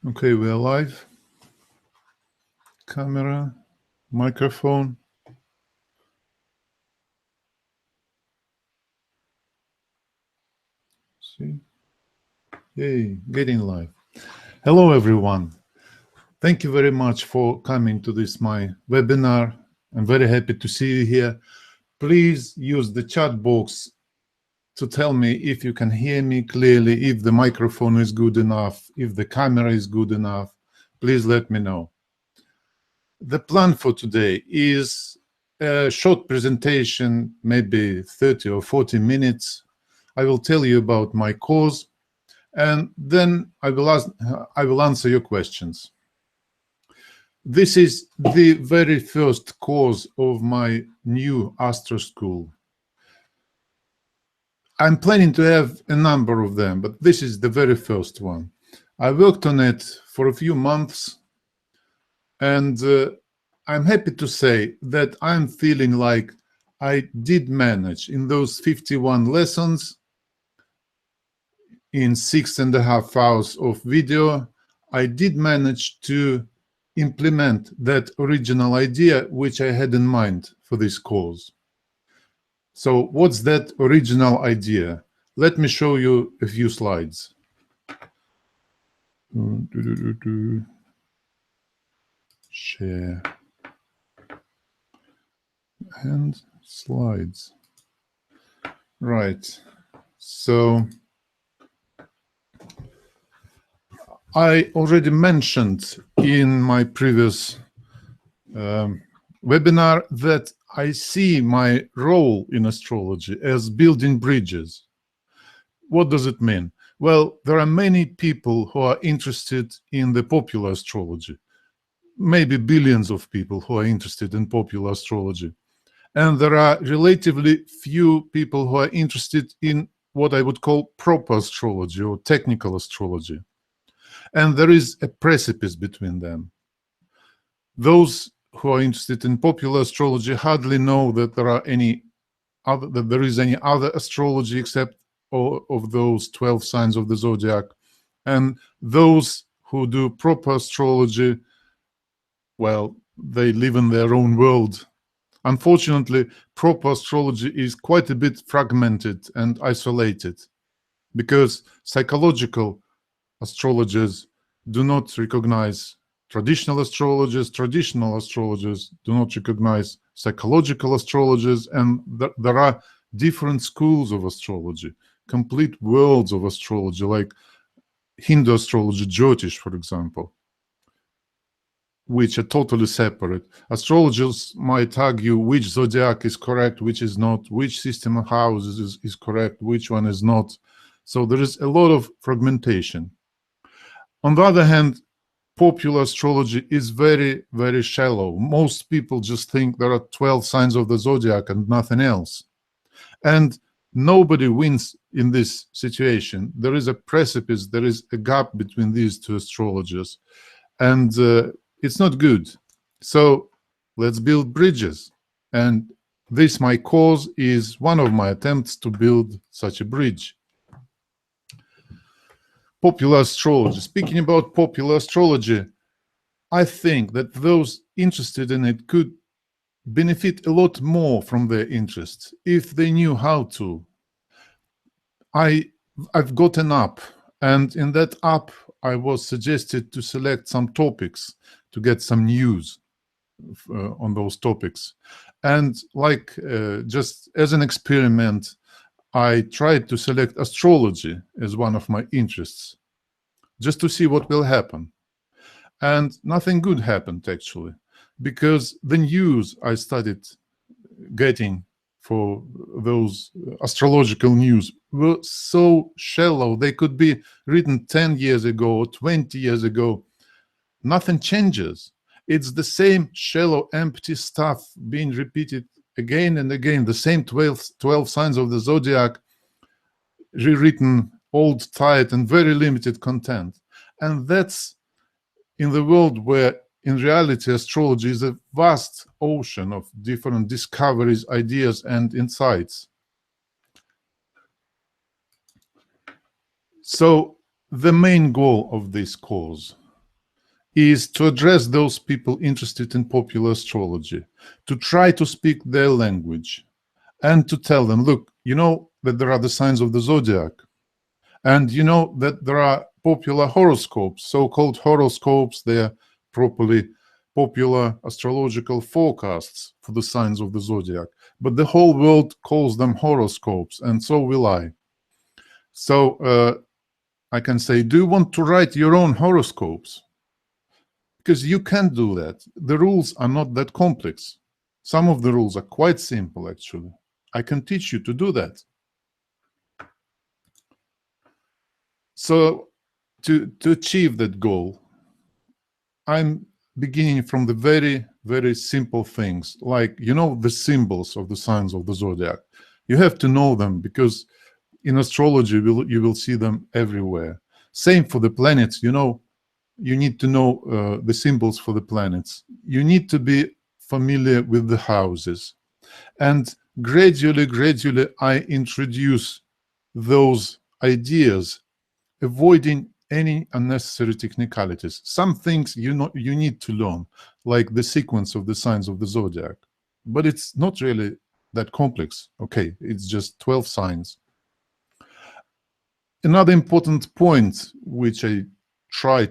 Okay, we are live. Camera, microphone. See? Yay, getting live. Hello, everyone. Thank you very much for coming to this my webinar. I'm very happy to see you here. Please use the chat box to tell me if you can hear me clearly, if the microphone is good enough, if the camera is good enough. Please let me know. The plan for today is a short presentation, maybe 30 or 40 minutes. I will tell you about my course, and then I will answer your questions. This is the very first course of my new Astro School. I'm planning to have a number of them, but this is the very first one. I worked on it for a few months, and I'm happy to say that I'm feeling like I did manage in those 51 lessons, in 6.5 hours of video, I did manage to implement that original idea which I had in mind for this course. So what's that original idea? Let me show you a few slides. Share and slides. Right. So I already mentioned in my previous webinar that I see my role in astrology as building bridges. What does it mean? Well, there are many people who are interested in the popular astrology, maybe billions of people who are interested in popular astrology. And there are relatively few people who are interested in what I would call proper astrology or technical astrology. And there is a precipice between them. Those who are interested in popular astrology hardly know that there is any other astrology except of those 12 signs of the zodiac. And those who do proper astrology, well, they live in their own world. Unfortunately, proper astrology is quite a bit fragmented and isolated because psychological astrologers do not recognize traditional astrologers do not recognize psychological astrologers, and there are different schools of astrology, complete worlds of astrology, like Hindu astrology, Jyotish, for example, which are totally separate. Astrologers might argue which zodiac is correct, which is not, which system of houses is correct, which one is not. So there is a lot of fragmentation. On the other hand, popular astrology is very, very shallow. Most people just think there are 12 signs of the zodiac and nothing else. And nobody wins in this situation. There is a precipice, there is a gap between these two astrologers. And it's not good. So let's build bridges. And this, my course, is one of my attempts to build such a bridge. Popular astrology. Speaking about popular astrology, I think that those interested in it could benefit a lot more from their interests if they knew how to. I've got an app, and in that app I was suggested to select some topics to get some news on those topics. And like just as an experiment, I tried to select astrology as one of my interests, just to see what will happen. And nothing good happened, actually, because the news I started getting for those astrological news were so shallow. They could be written 10 years ago or 20 years ago. Nothing changes. It's the same shallow, empty stuff being repeated again and again, the same 12 signs of the zodiac, rewritten, old, tired, and very limited content. And that's in the world where, in reality, astrology is a vast ocean of different discoveries, ideas, and insights. So the main goal of this course is to address those people interested in popular astrology, to try to speak their language, and to tell them, look, you know that there are the signs of the zodiac, and you know that there are popular horoscopes, so-called horoscopes. They're properly popular astrological forecasts for the signs of the zodiac. But the whole world calls them horoscopes, and so will I. So I can say, do you want to write your own horoscopes? Because you can do that. The rules are not that complex. Some of the rules are quite simple, actually. I can teach you to do that. So to achieve that goal, I'm beginning from the very, very simple things, like, you know, the symbols of the signs of the zodiac. You have to know them because in astrology, you will see them everywhere. Same for the planets, you know, you need to know the symbols for the planets. You need to be familiar with the houses. And gradually, I introduce those ideas, avoiding any unnecessary technicalities. Some things you need to learn, like the sequence of the signs of the zodiac. But it's not really that complex. Okay, it's just 12 signs. Another important point which I try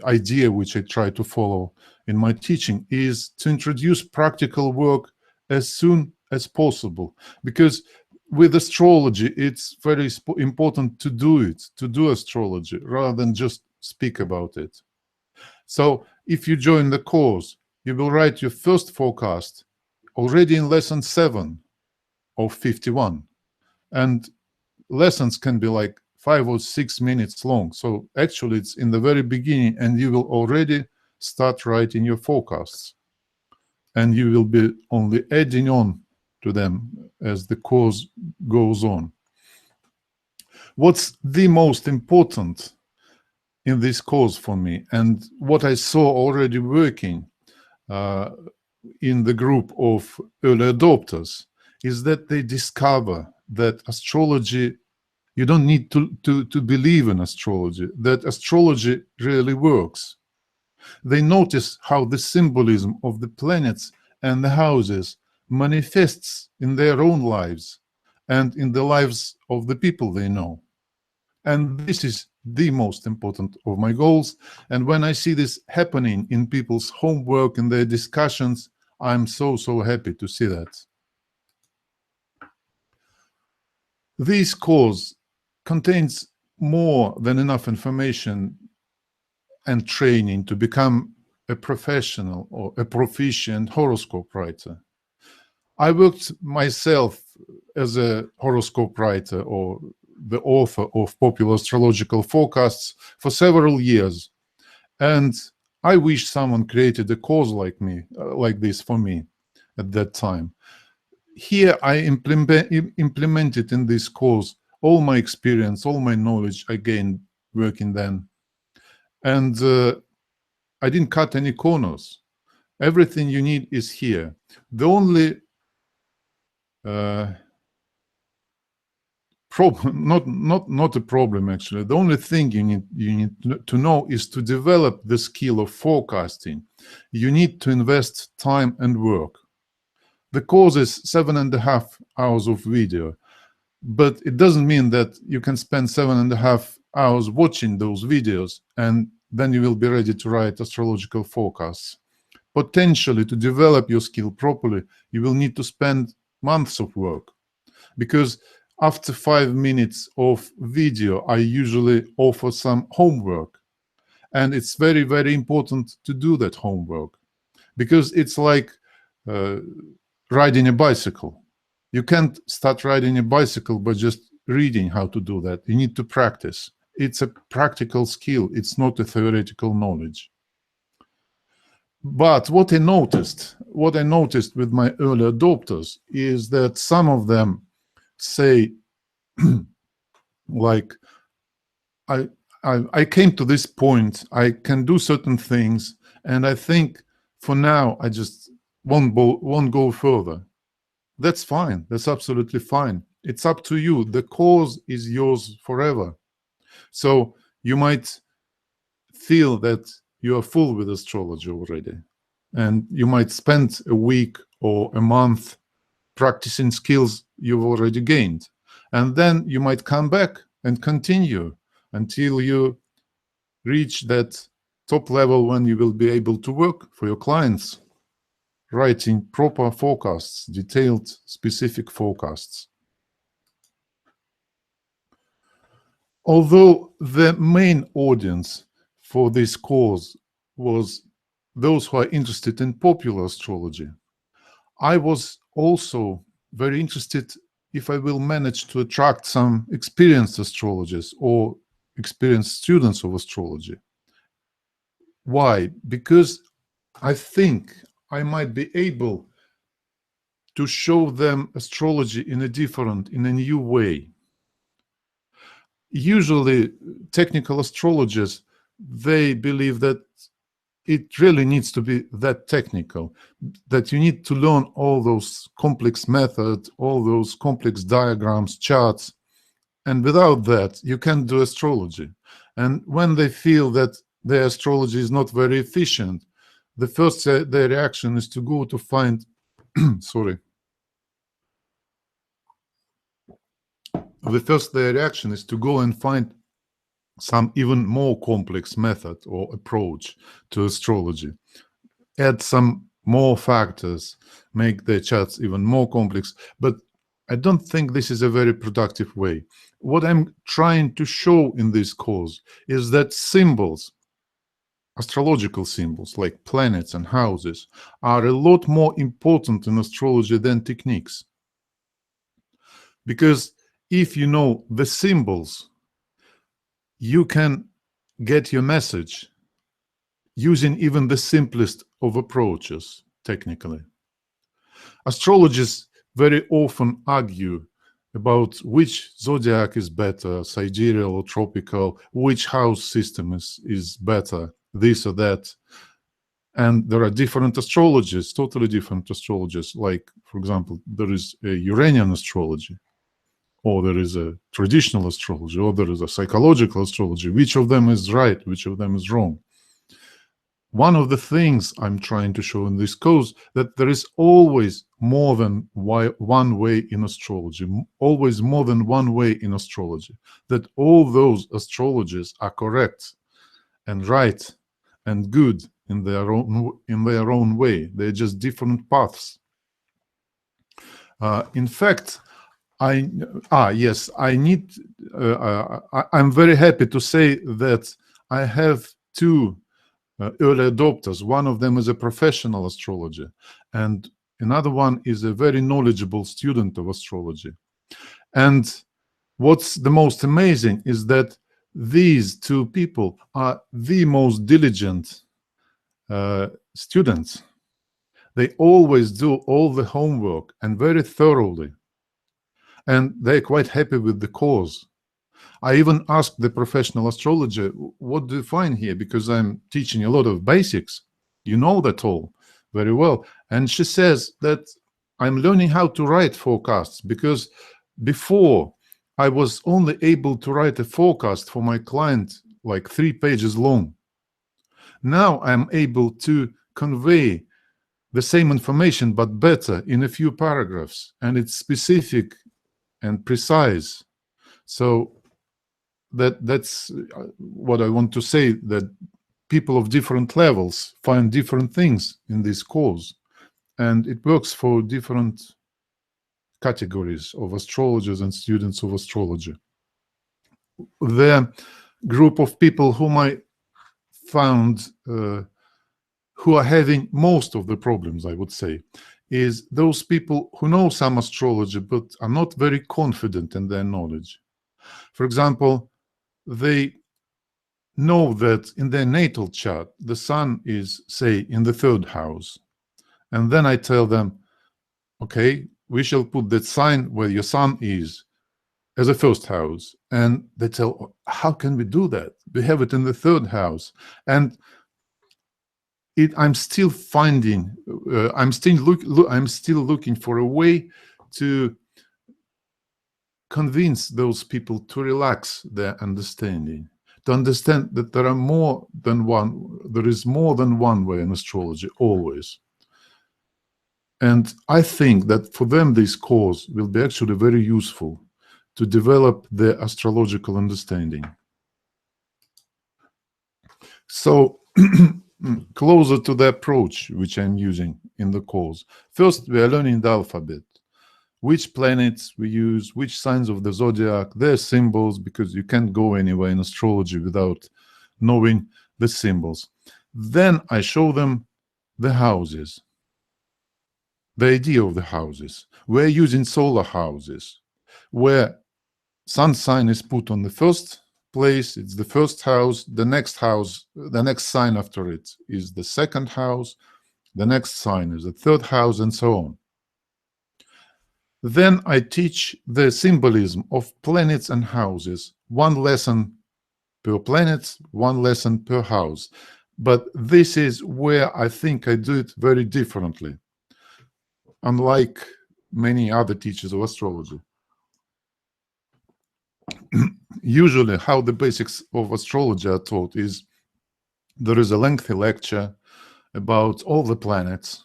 idea which I try to follow in my teaching is to introduce practical work as soon as possible, because with astrology it's very important to do astrology rather than just speak about it. So if you join the course, you will write your first forecast already in lesson 7 of 51, and lessons can be like 5 or 6 minutes long. So actually it's in the very beginning, and you will already start writing your forecasts, and you will be only adding on to them as the course goes on. What's the most important in this course for me, and what I saw already working in the group of early adopters, is that they discover that astrology, you don't need to believe in astrology, that astrology really works. They notice how the symbolism of the planets and the houses manifests in their own lives and in the lives of the people they know. And this is the most important of my goals. And when I see this happening in people's homework and their discussions, I'm so happy to see that. This course contains more than enough information and training to become a professional or a proficient horoscope writer. I worked myself as a horoscope writer or the author of popular astrological forecasts for several years, and I wish someone created a course like me, like this for me at that time. Here I implemented in this course all my experience, all my knowledge I gained working then. And I didn't cut any corners. Everything you need is here. The only problem, not a problem actually. The only thing you need to know is to develop the skill of forecasting. You need to invest time and work. The course is 7.5 hours of video, but it doesn't mean that you can spend 7.5 hours watching those videos and then you will be ready to write astrological forecasts. Potentially, to develop your skill properly, you will need to spend months of work, because after 5 minutes of video, I usually offer some homework. And it's very, very important to do that homework, because it's like riding a bicycle. You can't start riding a bicycle by just reading how to do that. You need to practice. It's a practical skill. It's not a theoretical knowledge. But what I noticed with my early adopters is that some of them say, like, I came to this point, I can do certain things, and I think for now I just won't go further. That's fine. That's absolutely fine. It's up to you. The course is yours forever. So you might feel that you are full with astrology already, and you might spend a week or a month practicing skills you've already gained, and then you might come back and continue until you reach that top level when you will be able to work for your clients, writing proper forecasts, detailed, specific forecasts. Although the main audience for this course was those who are interested in popular astrology, I was also very interested if I will manage to attract some experienced astrologers or experienced students of astrology. Why? Because I think I might be able to show them astrology in a new way. Usually, technical astrologers, they believe that it really needs to be that technical, that you need to learn all those complex methods, all those complex diagrams, charts, and without that, you can't do astrology. And when they feel that their astrology is not very efficient, the first their reaction is to go to find, sorry, the first their reaction is to go and find some even more complex method or approach to astrology, add some more factors, make their charts even more complex. But I don't think this is a very productive way. What I'm trying to show in this course is that symbols, astrological symbols like planets and houses, are a lot more important in astrology than techniques. Because if you know the symbols, you can get your message using even the simplest of approaches, technically. Astrologists very often argue about which zodiac is better, sidereal or tropical, which house system is better, this or that. And there are different astrologies, totally different astrologies. Like, for example, there is a Uranian astrology, or there is a traditional astrology, or there is a psychological astrology. Which of them is right? Which of them is wrong? One of the things I'm trying to show in this course, that there is always more than one way in astrology, always more than one way in astrology, that all those astrologies are correct and right and good in their own way. They're just different paths. In fact, yes, I'm very happy to say that I have two early adopters. One of them is a professional astrologer, and another one is a very knowledgeable student of astrology. And what's the most amazing is that these two people are the most diligent students. They always do all the homework and very thoroughly. And they're quite happy with the course. I even asked the professional astrologer, what do you find here? Because I'm teaching a lot of basics. You know that all very well. And she says that I'm learning how to write forecasts, because before I was only able to write a forecast for my client like 3 pages long. Now I'm able to convey the same information, but better in a few paragraphs. And it's specific and precise. So that's what I want to say, that people of different levels find different things in this course, and it works for different categories of astrologers and students of astrology. The group of people whom I found who are having most of the problems, I would say, is those people who know some astrology but are not very confident in their knowledge. For example, they know that in their natal chart, the sun is, say, in the 3rd house. And then I tell them, okay, we shall put that sign where your sun is as a 1st house. And they tell, how can we do that? We have it in the 3rd house. And I'm still finding, I'm still looking for a way to convince those people to relax their understanding, to understand that there is more than one way in astrology, always. And I think that for them, this course will be actually very useful to develop their astrological understanding. So, closer to the approach which I'm using in the course. First, we are learning the alphabet. Which planets we use, which signs of the zodiac, their symbols, because you can't go anywhere in astrology without knowing the symbols. Then I show them the houses, the idea of the houses. We're using solar houses, where sun sign is put on the first place, it's the first house, the next sign after it is the second house, the next sign is the third house, and so on. Then I teach the symbolism of planets and houses, one lesson per planet, one lesson per house. But this is where I think I do it very differently, unlike many other teachers of astrology. Usually, how the basics of astrology are taught is there is a lengthy lecture about all the planets,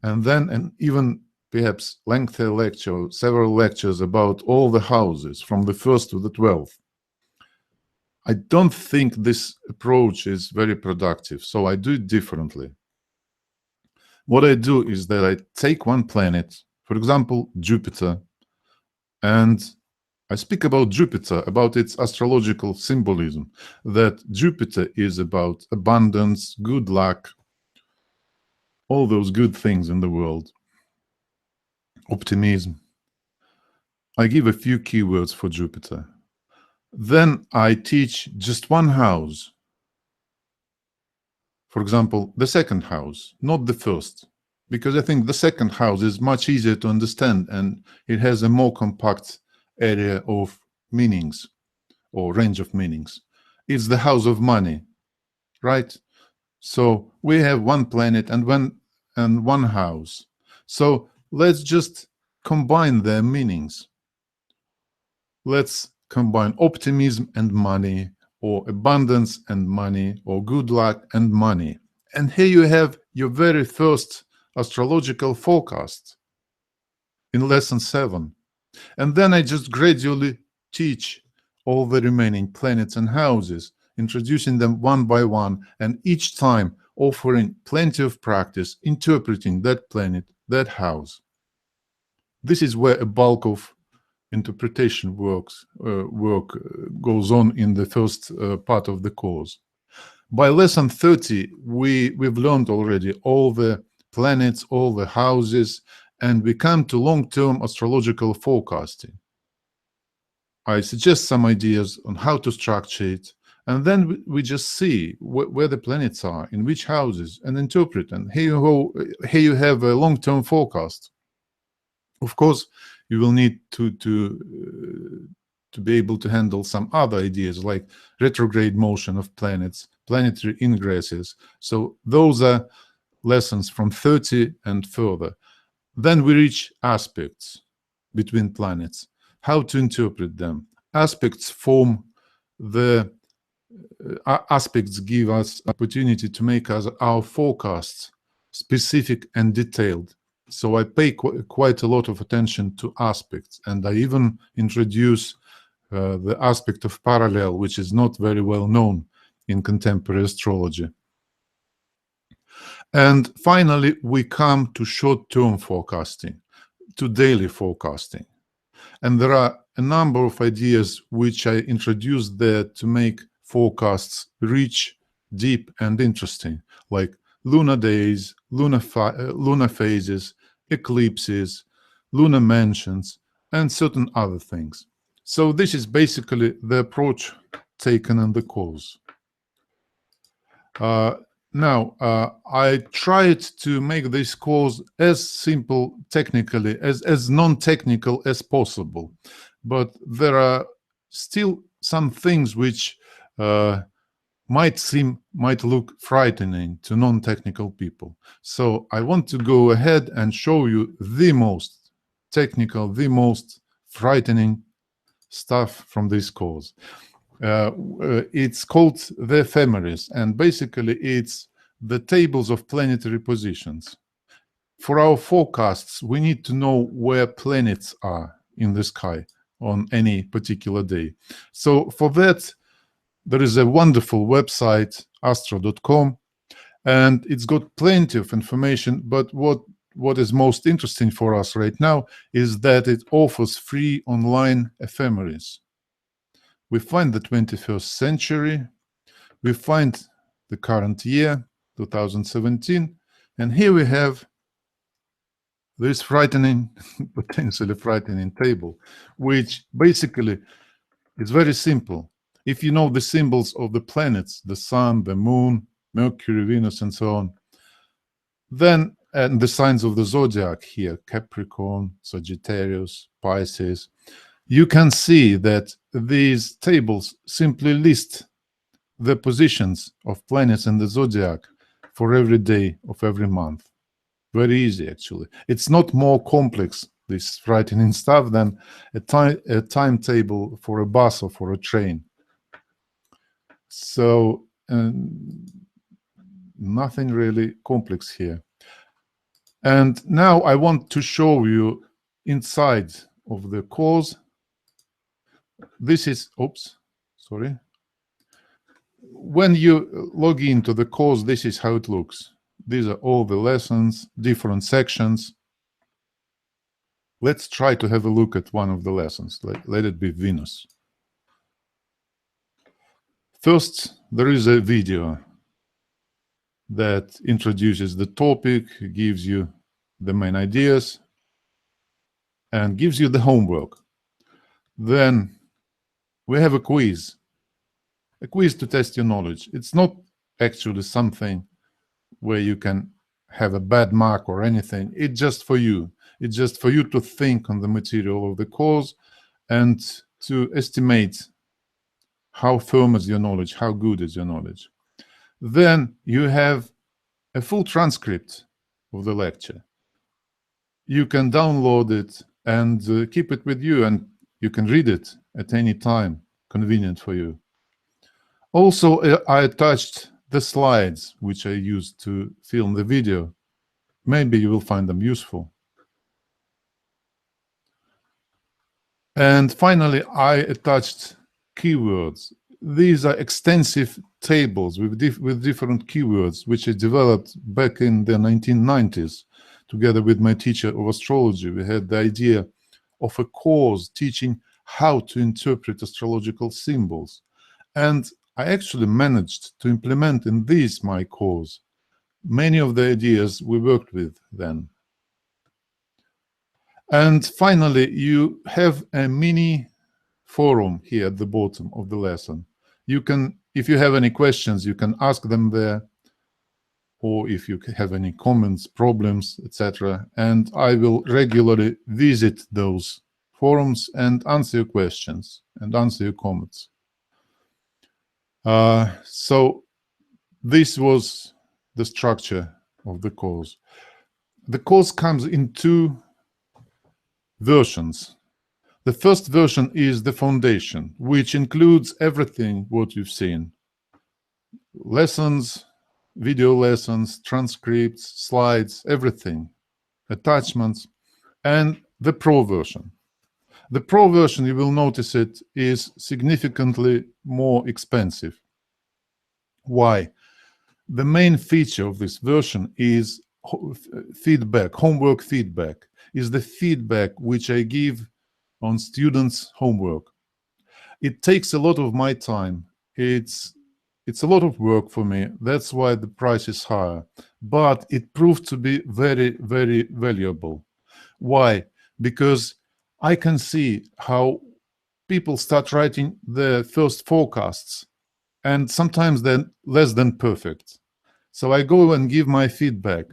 and then an even perhaps lengthy lecture, several lectures about all the houses from the 1st to the 12th. I don't think this approach is very productive, so I do it differently. What I do is that I take one planet, for example, Jupiter, and I speak about Jupiter, about its astrological symbolism, that Jupiter is about abundance, good luck, all those good things in the world, optimism. I give a few keywords for Jupiter. Then I teach just one house. For example, the second house, not the first, because I think the second house is much easier to understand and it has a more compact area of meanings or range of meanings. It's the house of money, right? So we have one planet and one house. So let's just combine their meanings. Let's combine optimism and money, or abundance and money, or good luck and money. And here you have your very first astrological forecast in lesson 7. And then I just gradually teach all the remaining planets and houses, introducing them one by one, and each time offering plenty of practice interpreting that planet, that house. This is where a bulk of interpretation work goes on in the first part of the course. By lesson 30, we've learned already all the planets, all the houses, and we come to long-term astrological forecasting. I suggest some ideas on how to structure it, and then we just see where the planets are, in which houses, and interpret. And here you have a long-term forecast. Of course, you will need to be able to handle some other ideas like retrograde motion of planets, planetary ingresses. So those are lessons from 30 and further. Then we reach aspects between planets, how to interpret them. Aspects form the aspects give us opportunity to make our forecasts specific and detailed. So I pay quite a lot of attention to aspects, and I even introduce the aspect of parallel, which is not very well known in contemporary astrology. And finally, we come to short-term forecasting, to daily forecasting. And there are a number of ideas which I introduced there to make forecasts rich, deep, and interesting, like lunar days, lunar phases, eclipses, lunar mansions, and certain other things. So this is basically the approach taken in the course. Now, I tried to make this course as simple technically, as non-technical as possible, but there are still some things which might look frightening to non-technical people. So I want to go ahead and show you the most technical, the most frightening stuff from this course. It's called the Ephemeris, and basically it's the tables of planetary positions. For our forecasts, we need to know where planets are in the sky on any particular day. So for that, there is a wonderful website, astro.com, and it's got plenty of information, but what is most interesting for us right now is that it offers free online ephemeris. We find the 21st century, we find the current year, 2017, and here we have this frightening, potentially frightening table, which basically is very simple. If you know the symbols of the planets, the sun, the moon, Mercury, Venus, and so on, then, and the signs of the zodiac here, Capricorn, Sagittarius, Pisces, you can see that these tables simply list the positions of planets in the zodiac for every day of every month. Very easy, actually. It's not more complex, this frightening stuff, than a timetable for a bus or for a train. So nothing really complex here. And now I want to show you inside of the course. This is, oops, sorry. When you log into the course, this is how it looks. These are all the lessons, different sections. Let's try to have a look at one of the lessons. Let it be Venus. First, there is a video that introduces the topic, gives you the main ideas, and gives you the homework. Then we have a quiz to test your knowledge. It's not actually something where you can have a bad mark or anything. It's just for you. It's just for you to think on the material of the course and to estimate how firm is your knowledge, how good is your knowledge. Then you have a full transcript of the lecture. You can download it and keep it with you, and you can read it at any time, convenient for you. Also, I attached the slides which I used to film the video. Maybe you will find them useful. And finally, I attached keywords. These are extensive tables with different keywords, which I developed back in the 1990s. Together with my teacher of astrology, we had the idea of a course teaching how to interpret astrological symbols. And I actually managed to implement in this my course many of the ideas we worked with then. And finally, you have a mini forum here at the bottom of the lesson. You can, if you have any questions, you can ask them there, or if you have any comments, problems, etc. And I will regularly visit those forums and answer your questions and answer your comments. So this was the structure of the course. The course comes in two versions. The first version is the foundation, which includes everything what you've seen. Lessons, video lessons, transcripts, slides, everything, attachments, and the pro version. The pro version, you will notice it, is significantly more expensive. Why? The main feature of this version is feedback, homework feedback, is the feedback which I give on students' homework. It takes a lot of my time. It's a lot of work for me. That's why the price is higher. But it proved to be very, very valuable. Why? Because I can see how people start writing their first forecasts, and sometimes they're less than perfect. So I go and give my feedback.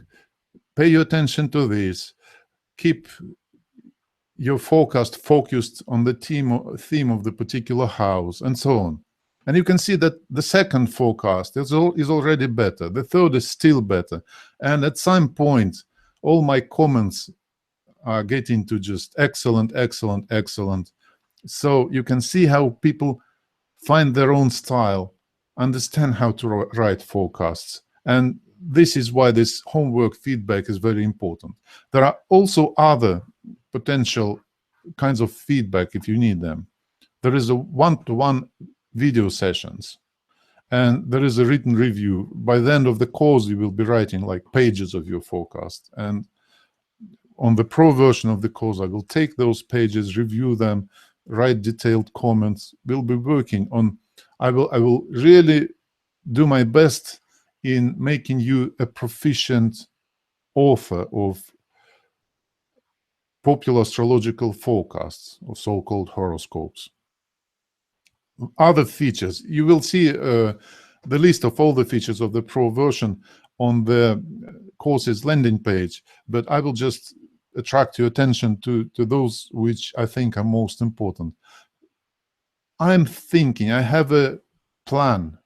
Pay your attention to this. Keep your forecast focused on the theme of the particular house, and so on. And you can see that the second forecast is already better. The third is still better. And at some point, all my comments are getting to just excellent, excellent, excellent. So you can see how people find their own style, understand how to write forecasts. And this is why this homework feedback is very important. There are also other potential kinds of feedback if you need them. There is a one-to-one video sessions, and there is a written review. By the end of the course, you will be writing like pages of your forecast. And on the pro version of the course, I will take those pages, review them, write detailed comments. We'll be working on, I will really do my best in making you a proficient author of popular astrological forecasts, or so-called horoscopes. Other features, you will see the list of all the features of the pro version on the course's landing page, but I will just attract your attention to those which I think are most important. I'm thinking, I have a plan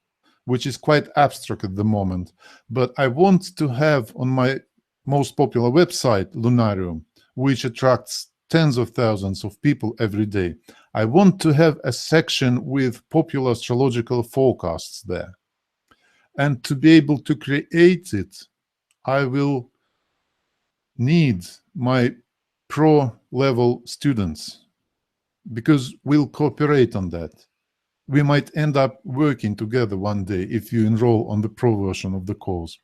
which is quite abstract at the moment, but I want to have on my most popular website, Lunarium, which attracts tens of thousands of people every day. I want to have a section with popular astrological forecasts there. And to be able to create it, I will need my pro-level students, because we'll cooperate on that. We might end up working together one day if you enroll on the pro version of the course.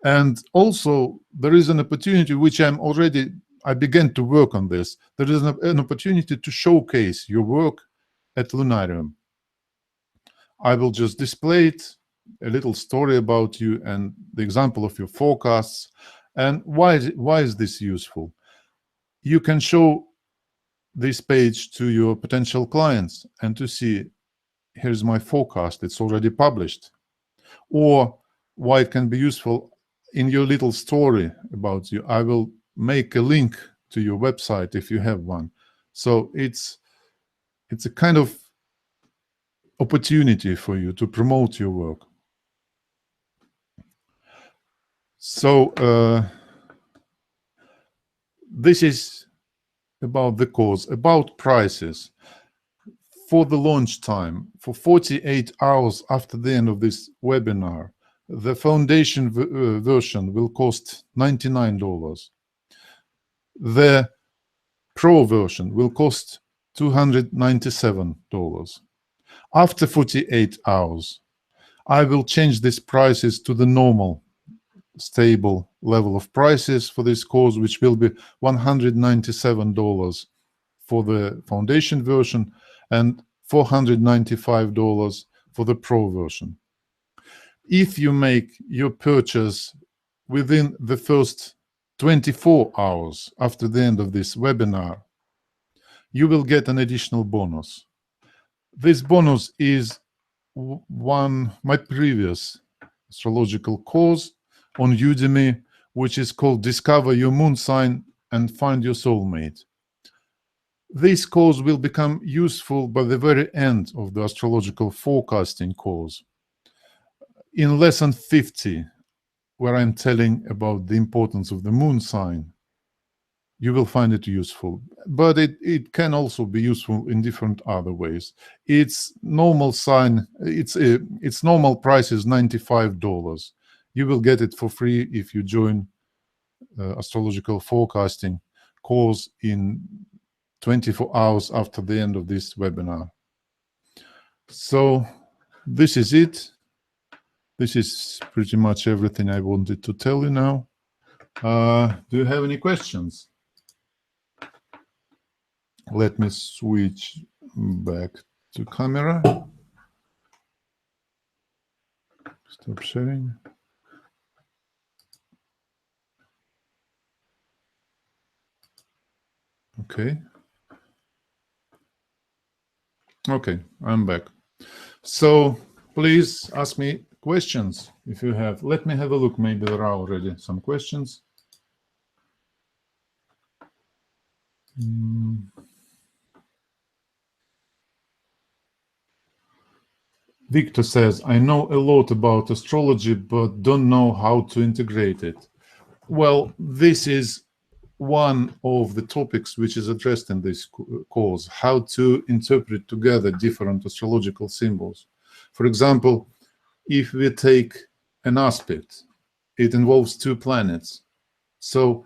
And also, there is an opportunity which I began to work on this. There is an opportunity to showcase your work at Lunarium. I will just display it, a little story about you and the example of your forecasts. And why is this useful? You can show this page to your potential clients and to see, here's my forecast, it's already published. Or why it can be useful in your little story about you, I will make a link to your website if you have one. So it's a kind of opportunity for you to promote your work. So this is about the course, about prices. For the launch time, for 48 hours after the end of this webinar, the foundation version will cost $99. The pro version will cost $297. After 48 hours, I will change these prices to the normal stable level of prices for this course, which will be $197 for the foundation version and $495 for the pro version. If you make your purchase within the first 24 hours after the end of this webinar, you will get an additional bonus. This bonus is my previous astrological course on Udemy, which is called Discover Your Moon Sign and Find Your Soulmate. This course will become useful by the very end of the astrological forecasting course. In lesson 50, where I'm telling about the importance of the moon sign, you will find it useful. But it can also be useful in different other ways. Its normal sign, its normal price is $95. You will get it for free if you join astrological forecasting course in 24 hours after the end of this webinar. So this is it. This is pretty much everything I wanted to tell you now. Do you have any questions? Let me switch back to camera. Stop sharing. Okay. Okay, I'm back. So please ask me questions if you have. Let me have a look. Maybe there are already some questions. Victor says, I know a lot about astrology, but don't know how to integrate it. Well, this is one of the topics which is addressed in this course, how to interpret together different astrological symbols. For example, if we take an aspect, it involves two planets. So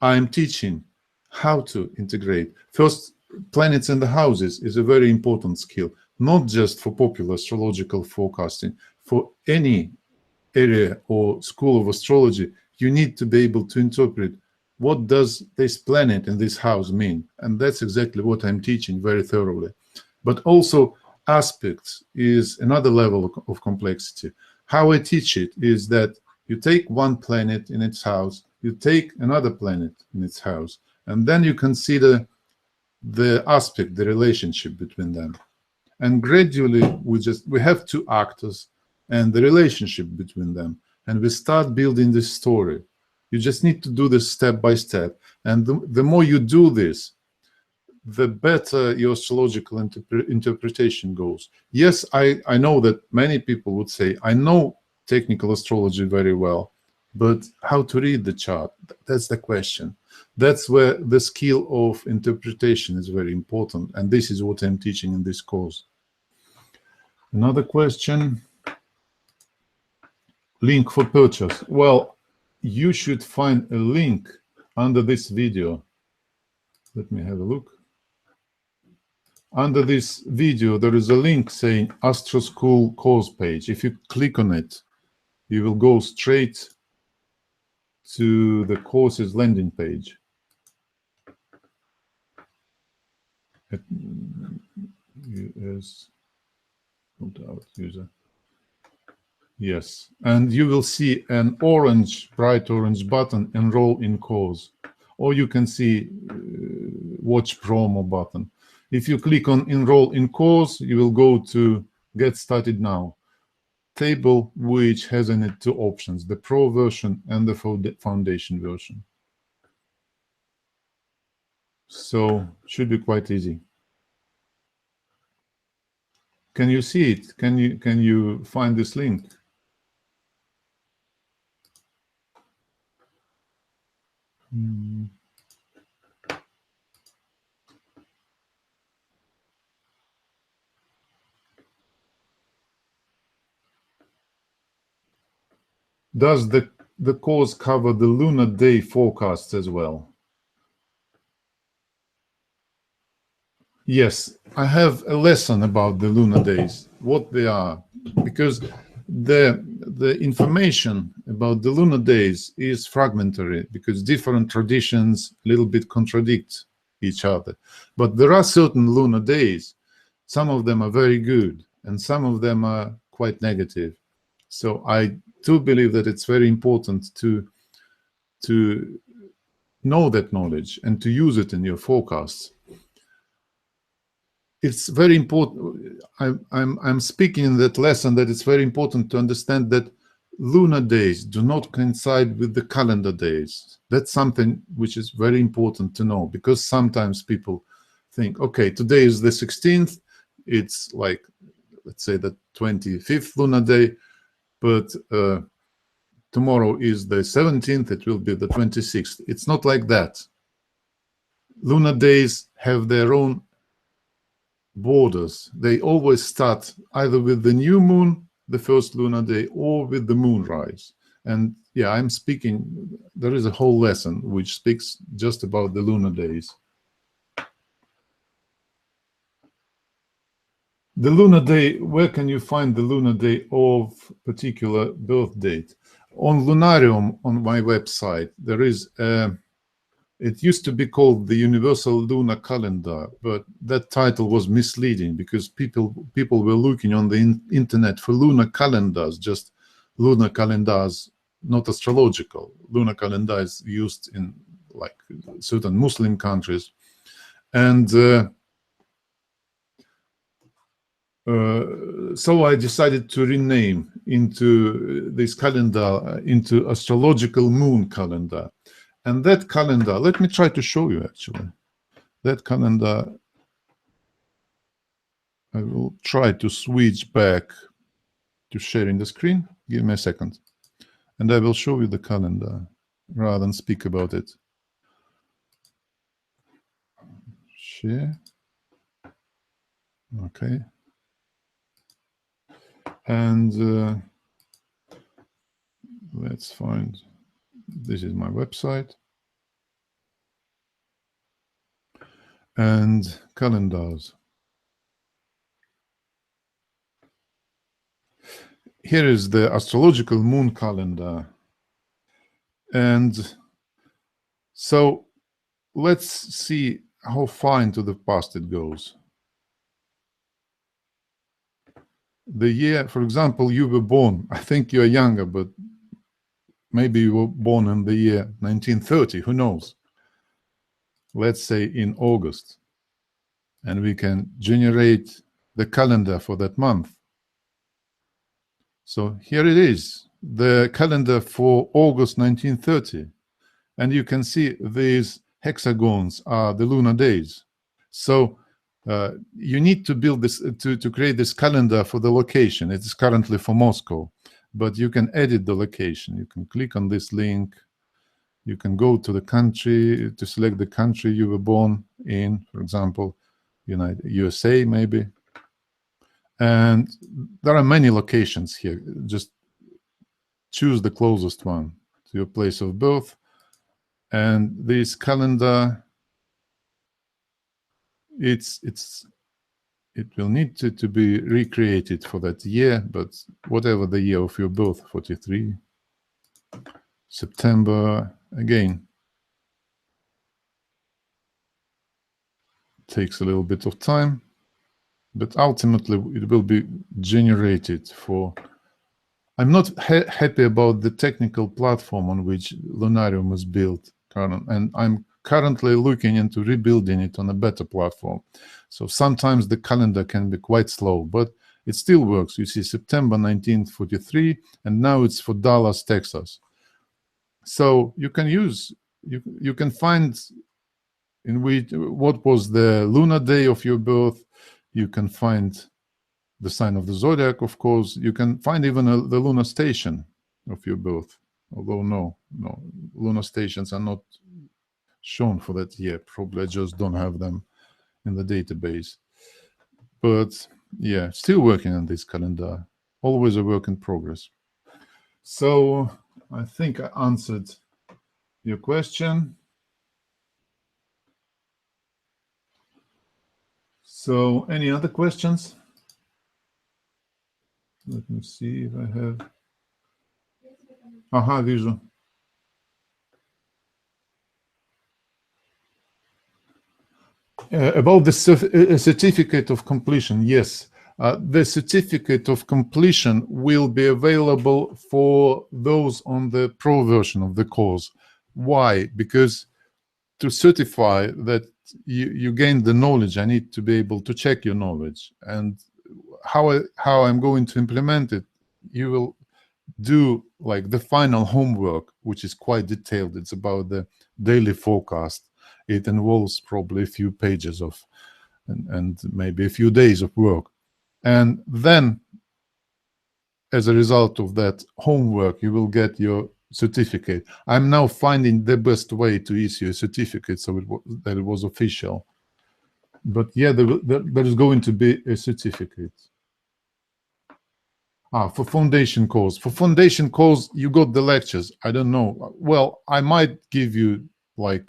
I'm teaching how to integrate. First, planets in the houses is a very important skill, not just for popular astrological forecasting. For any area or school of astrology, you need to be able to interpret what does this planet in this house mean. And that's exactly what I'm teaching very thoroughly. But also aspects is another level of complexity. How I teach it is that you take one planet in its house, you take another planet in its house, and then you consider the aspect, the relationship between them. And gradually we have two actors and the relationship between them, and we start building this story. You just need to do this step by step, and the more you do this, the better your astrological interpretation goes. Yes, I know that many people would say, I know technical astrology very well, but how to read the chart? That's the question. That's where the skill of interpretation is very important, and this is what I'm teaching in this course. Another question. Link for purchase. Well, you should find a link under this video. Let me have a look. Under this video, there is a link saying Astro School course page. If you click on it, you will go straight to the courses landing page. US user. Yes, and you will see an orange, bright orange button, enroll in course, or you can see watch promo button. If you click on enroll in course, you will go to get started now table, which has in it two options, the pro version and the foundation version. So should be quite easy. Can you see it? Can you find this link? Does the course cover the lunar day forecasts as well? Yes, I have a lesson about the lunar days, what they are, because the information about the lunar days is fragmentary, because different traditions a little bit contradict each other. But there are certain lunar days. Some of them are very good, and some of them are quite negative. So I do believe that it's very important to know that knowledge and to use it in your forecasts. It's very important. I'm speaking in that lesson that it's very important to understand that lunar days do not coincide with the calendar days. That's something which is very important to know, because sometimes people think, okay, today is the 16th, it's like, let's say, the 25th lunar day, but tomorrow is the 17th, it will be the 26th. It's not like that. Lunar days have their own borders. They always start either with the new moon, the first lunar day, or with the moonrise. And yeah, I'm speaking, there is a whole lesson which speaks just about the lunar days. The lunar day, where can you find the lunar day of particular birth date? On Lunarium, on my website, there is it used to be called the Universal Lunar Calendar, but that title was misleading because people were looking on the internet for lunar calendars, just lunar calendars, not astrological. Lunar calendar is used in like certain Muslim countries. And so I decided to rename into this calendar into Astrological Moon Calendar. And that calendar, let me try to show you actually. That calendar, I will try to switch back to sharing the screen. Give me a second. And I will show you the calendar rather than speak about it. Share. Okay. And let's find, this is my website. And calendars. Here is the astrological moon calendar. And so let's see how far into the past it goes. The year, for example, you were born, I think you're younger, but maybe you were born in the year 1930, who knows? Let's say in August. And we can generate the calendar for that month. So here it is, the calendar for August 1930. And you can see these hexagons are the lunar days. So you need to build this, to create this calendar for the location. It is currently for Moscow, but you can edit the location. You can click on this link. You can go to the country, to select the country you were born in, for example, USA maybe. And there are many locations here. Just choose the closest one to your place of birth. And this calendar, it will need to be recreated for that year, but whatever the year of your birth, 43, September, again, takes a little bit of time, but ultimately it will be generated for. I'm not happy about the technical platform on which Lunarium is built, and I'm currently looking into rebuilding it on a better platform. So sometimes the calendar can be quite slow, but it still works. You see September 1943, and now it's for Dallas, Texas. So you can use, you can find in which, what was the lunar day of your birth. You can find the sign of the zodiac, of course. You can find even the lunar station of your birth. Although no, lunar stations are not shown for that year. Probably I just don't have them in the database. But yeah, still working on this calendar. Always a work in progress. So I think I answered your question. So any other questions? Let me see if I have. Aha, вижу. About the certificate of completion, yes. The certificate of completion will be available for those on the pro version of the course. Why? Because to certify that you gained the knowledge, I need to be able to check your knowledge. And how I'm going to implement it, you will do like the final homework, which is quite detailed. It's about the daily forecast. It involves probably a few pages of and maybe a few days of work. And then as a result of that homework, you will get your certificate. I'm now finding the best way to issue a certificate so that it was official. But yeah, there is going to be a certificate. For foundation course. For foundation course, you got the lectures. I don't know. Well, I might give you like,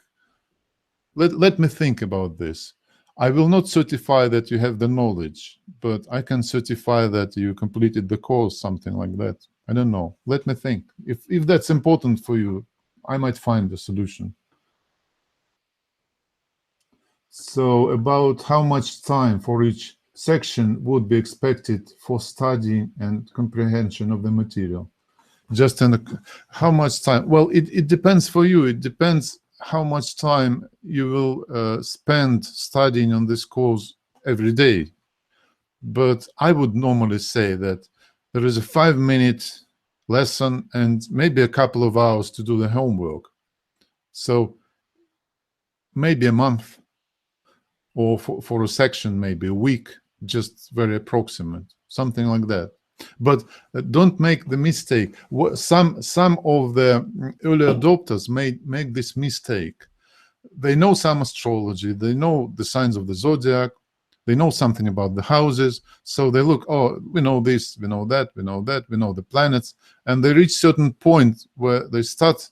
let me think about this. I will not certify that you have the knowledge, but I can certify that you completed the course, something like that. I don't know. Let me think. If that's important for you, I might find a solution. So about how much time for each section would be expected for studying and comprehension of the material? Just how much time? Well, it depends for you. It depends how much time you will spend studying on this course every day. But I would normally say that there is a 5-minute lesson and maybe a couple of hours to do the homework. So maybe a month, or for a section, maybe a week, just very approximate, something like that. But don't make the mistake. Some of the early adopters make this mistake. They know some astrology, they know the signs of the zodiac, they know something about the houses, so they look, oh, we know this, we know that, we know that, we know the planets, and they reach certain point where they start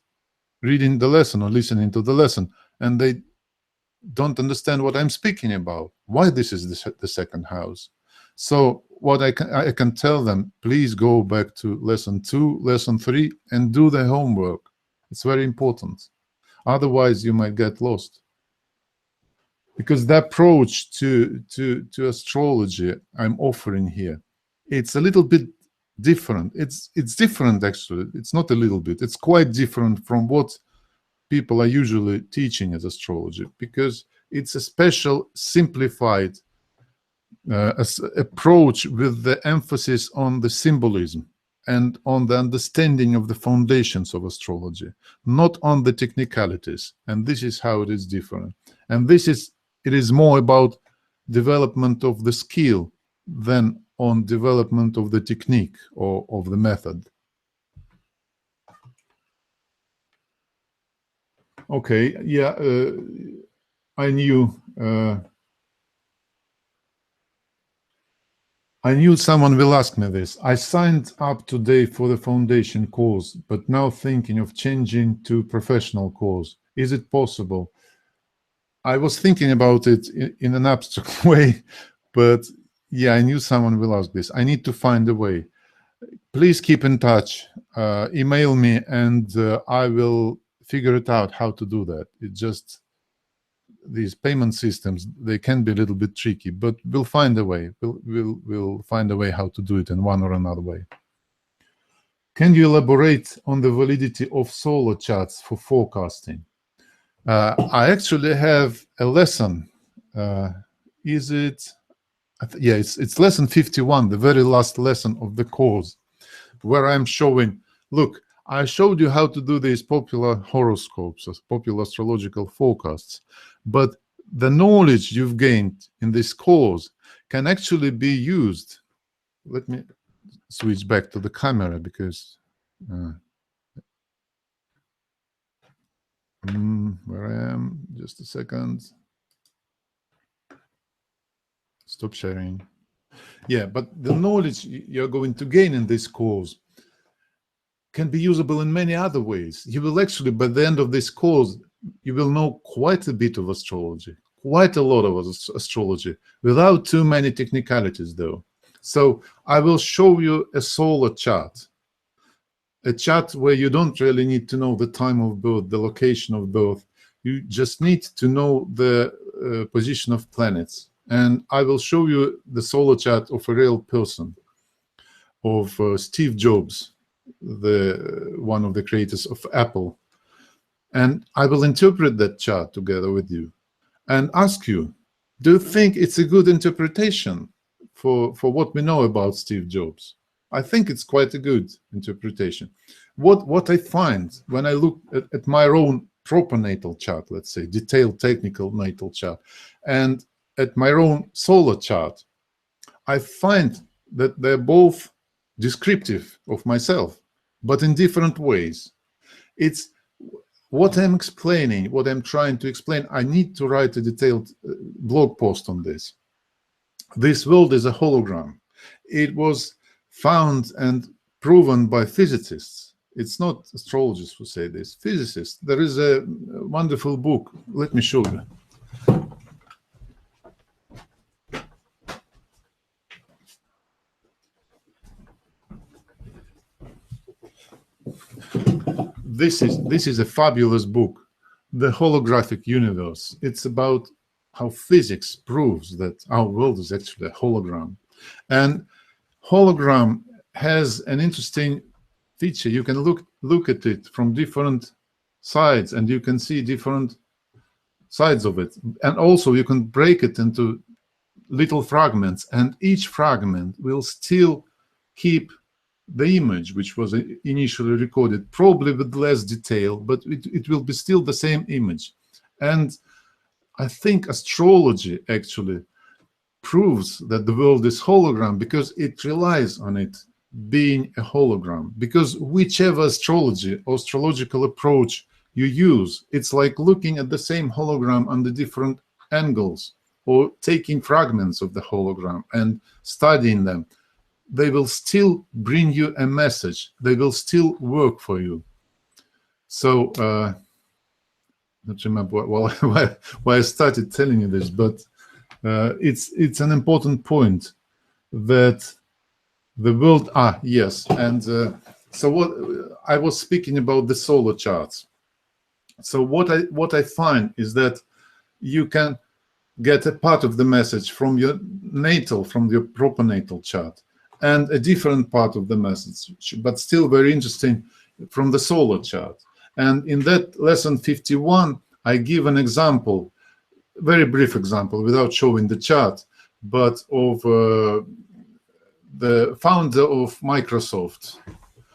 reading the lesson or listening to the lesson, and they don't understand what I'm speaking about, why this is the second house. So what I can tell them, please go back to lesson 2, lesson 3, and do the homework. It's very important. Otherwise, you might get lost. Because the approach to astrology I'm offering here, it's a little bit different. It's different, actually. It's not a little bit. It's quite different from what people are usually teaching as astrology, because it's a special, simplified approach with the emphasis on the symbolism and on the understanding of the foundations of astrology, not on the technicalities. And this is how it is different. And it is more about development of the skill than on development of the technique or of the method. Okay, yeah, I knew someone will ask me this. I signed up today for the foundation course, but now thinking of changing to professional course. Is it possible? I was thinking about it in an abstract way, but yeah, I knew someone will ask this. I need to find a way. Please keep in touch. Email me, and I will figure it out how to do that. It just, these payment systems, they can be a little bit tricky, but we'll find a way. We'll find a way how to do it in one or another way. Can you elaborate on the validity of solar charts for forecasting? I actually have a lesson. Is it? Yeah, it's lesson 51, the very last lesson of the course, where I'm showing, look, I showed you how to do these popular horoscopes, popular astrological forecasts, but the knowledge you've gained in this course can actually be used. Let me switch back to the camera, because where I am, just a second. Stop sharing. Yeah, but the knowledge you're going to gain in this course can be usable in many other ways. You will actually, by the end of this course, you will know quite a bit of astrology, quite a lot of astrology, without too many technicalities, though. So I will show you a solar chart, a chart where you don't really need to know the time of birth, the location of birth. You just need to know the position of planets. And I will show you the solar chart of a real person, of Steve Jobs, one of the creators of Apple. And I will interpret that chart together with you and ask you, do you think it's a good interpretation for what we know about Steve Jobs? I think it's quite a good interpretation. What I find when I look at my own proper natal chart, let's say, detailed technical natal chart, and at my own solar chart, I find that they're both descriptive of myself, but in different ways. It's what I'm explaining, what I'm trying to explain. I need to write a detailed blog post on this. This world is a hologram. It was found and proven by physicists. It's not astrologists who say this, physicists. There is a wonderful book. Let me show you. This is a fabulous book, The Holographic Universe. It's about how physics proves that our world is actually a hologram. And hologram has an interesting feature. You can look at it from different sides, and you can see different sides of it. And also you can break it into little fragments, and each fragment will still keep the image which was initially recorded, probably with less detail, but it will be still the same image. And I think astrology actually proves that the world is hologram, because it relies on it being a hologram. Because whichever astrology or astrological approach you use. It's like looking at the same hologram under different angles, or taking fragments of the hologram and studying them. They will still bring you a message. They will still work for you. So, not remember why I started telling you this, but it's an important point that the world. Yes, and so what I was speaking about the solar charts. So what I find is that you can get a part of the message from your proper natal chart, and a different part of the message, but still very interesting, from the solar chart. And in that lesson 51, I give an example, very brief example, without showing the chart, but of the founder of Microsoft.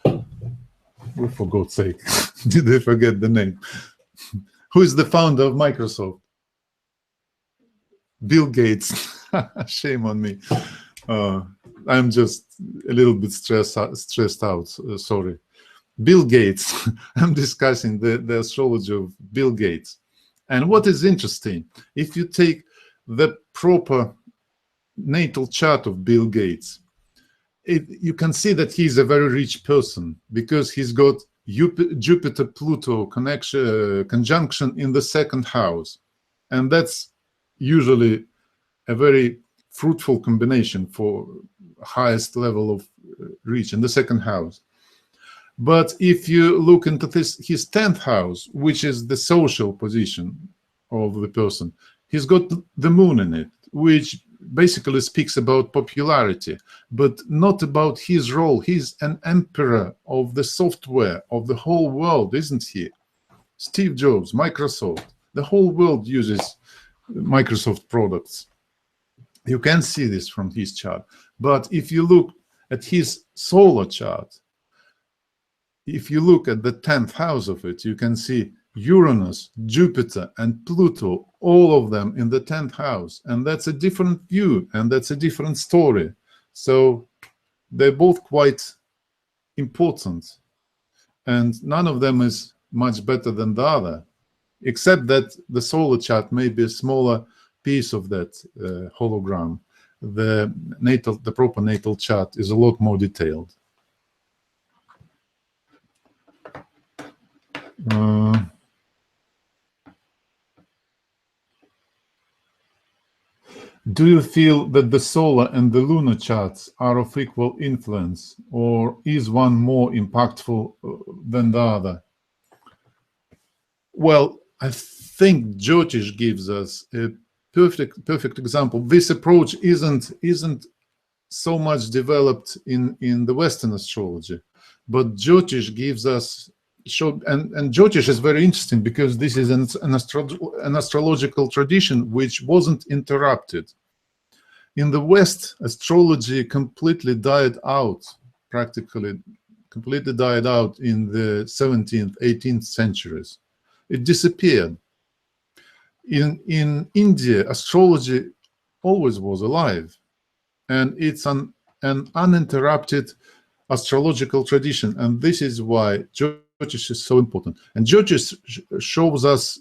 Oh, for God's sake, did I forget the name? Who is the founder of Microsoft? Bill Gates. Shame on me. I'm just a little bit stressed out. Sorry. Bill Gates. I'm discussing the astrology of Bill Gates. And what is interesting, if you take the proper natal chart of Bill Gates, you can see that he's a very rich person, because he's got Jupiter-Pluto conjunction in the second house. And that's usually a very fruitful combination for highest level of reach in the second house. But if you look into his 10th house, which is the social position of the person, he's got the moon in it, which basically speaks about popularity, but not about his role. He's an emperor of the software of the whole world, isn't he? Steve Jobs, Microsoft, the whole world uses Microsoft products. You can see this from his chart. But if you look at his solar chart, if you look at the 10th house of it, you can see Uranus, Jupiter, and Pluto, all of them in the 10th house. And that's a different view, and that's a different story. So they're both quite important. And none of them is much better than the other, except that the solar chart may be a smaller piece of that hologram. The proper natal chart is a lot more detailed. Do you feel that the solar and the lunar charts are of equal influence, or is one more impactful than the other? Well, I think Jyotish gives us a perfect example. This approach isn't so much developed in the Western astrology, but Jyotish gives us and Jyotish is very interesting, because this is an astrological tradition which wasn't interrupted. In the West, astrology completely died out, practically completely died out in the 17th, 18th centuries. It disappeared. In India, astrology always was alive, and it's an uninterrupted astrological tradition, and this is why Jyotish is so important. And Jyotish shows us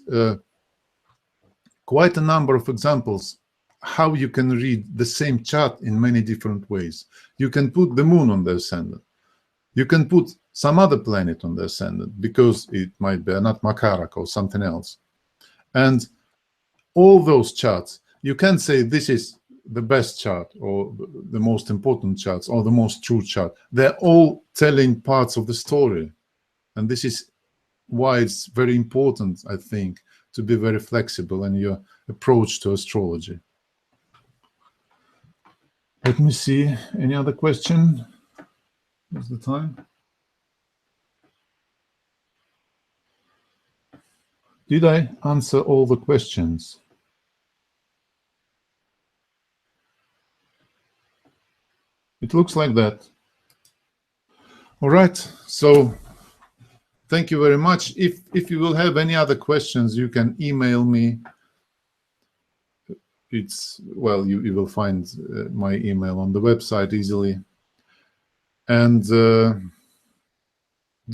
quite a number of examples how you can read the same chart in many different ways. You can put the moon on the ascendant. You can put some other planet on the ascendant, because it might be not Makarak or something else. And all those charts, you can say this is the best chart, or the most important charts, or the most true chart. They're all telling parts of the story. And this is why it's very important, I think, to be very flexible in your approach to astrology. Let me see. Any other question? What's the time? Did I answer all the questions? It looks like that. All right. So thank you very much. If you will have any other questions, you can email me. Well, you will find my email on the website easily. And do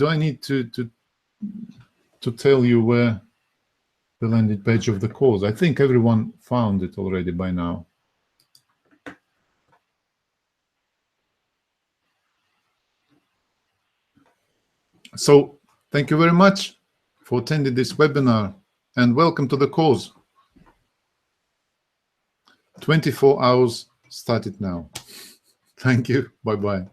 I need to to tell you where the landing page of the course. I think everyone found it already by now. So thank you very much for attending this webinar, and welcome to the course. 24 hours started now. Thank you. Bye-bye.